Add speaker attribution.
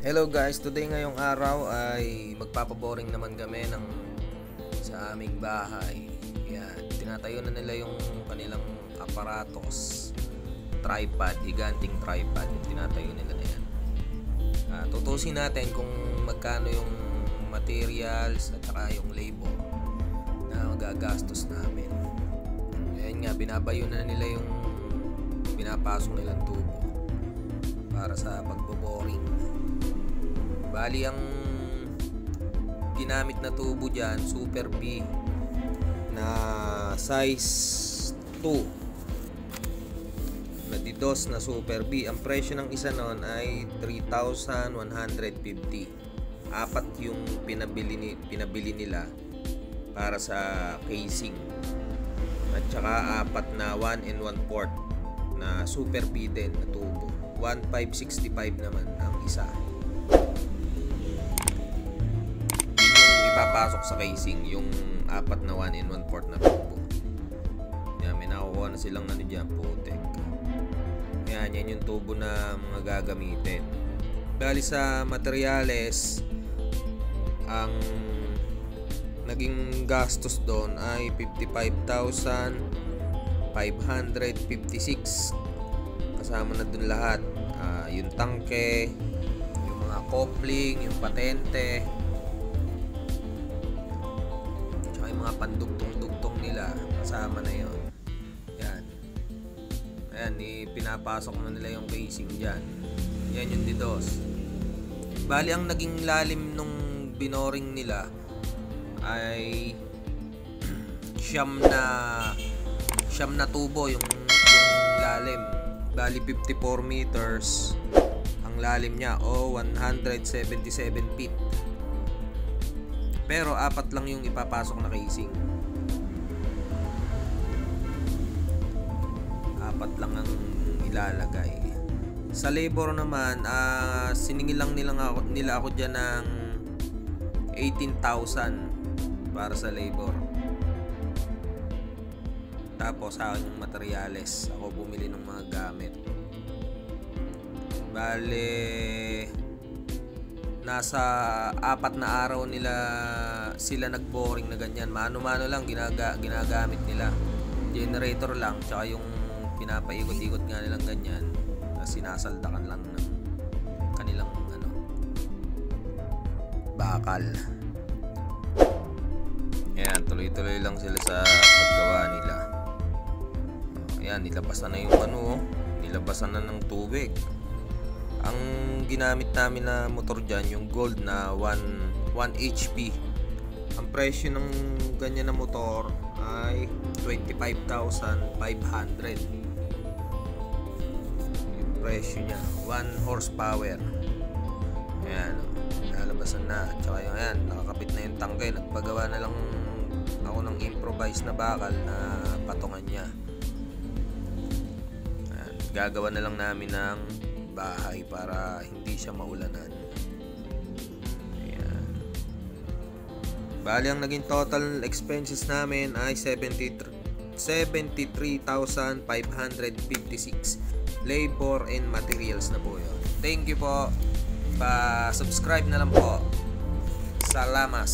Speaker 1: Hello guys, today ngayong araw ay magpapaboring naman kami sa aming bahay. Yan, tinatayo na nila yung kanilang aparatos, tripod, higanting tripod, yung tinatayo nila na yan. Tutusin natin kung magkano yung materials at saka yung labor na magagastos namin. Ayan nga, binabayo na nila yung pinapasok nilang tubo para sa pagboboring. Bali ang ginamit na tubo dyan, Super B na size 2 na didos na Super B. Ang presyo ng isa nun ay 3,150. Apat yung pinabili nila para sa casing. At saka apat na 1 1/4 na Super B din na tubo. 1,565 naman ang isa. Ipapasok sa casing yung apat na 1 1/4 na tubo. Yan, may nakukuha na silang dyan, putek. Yan yung tubo na mga gagamitin. Bali sa materyales, ang naging gastos doon ay 55,556. Kasama na dun lahat, yung tangke, yung mga coupling, yung patente, mga pandugtong-dugtong nila, kasama na yon. Yan. Ayan, pinapasok na nila yung casing dyan. Yan yung didos. Bali, ang naging lalim nung binoring nila ay siyam na tubo yung lalim. Bali, 54 meters ang lalim niya, o 177 feet. Pero apat lang yung ipapasok na casing. Apat lang ang ilalagay. Sa labor naman, siningil lang nila ako dyan ng 18,000 para sa labor. Tapos sa akin yung materyales, ako bumili ng mga gamit. Bale, nasa 4 na araw sila nagboring na ganyan. Mano-mano lang ginagamit nila. Generator lang, tsaka yung pinapaikot-ikot nga nilang ganyan. Sinasaldakan lang ng kanilang bakal. Ayan, tuloy-tuloy lang sila sa paggawa nila. Ayan, nilabasan na yung nilabasan na ng tubig. Ang ginamit namin na motor dyan, yung gold na 1 HP. Ang presyo ng ganyan na motor ay 25,500. Yung presyo niya, 1 horsepower. Ayan, nalabasan na. Tsaka yung ayan, nakakapit na yung tangke. Nagpagawa na lang ako ng improvise na bakal na patungan niya. Ayan, gagawa na lang namin ng bahay para hindi siya maulanan. Ayan. Bali, ang naging total expenses namin ay 73,556. Labor and materials na po yun. Thank you po. Pa-subscribe na lang po. Salamat.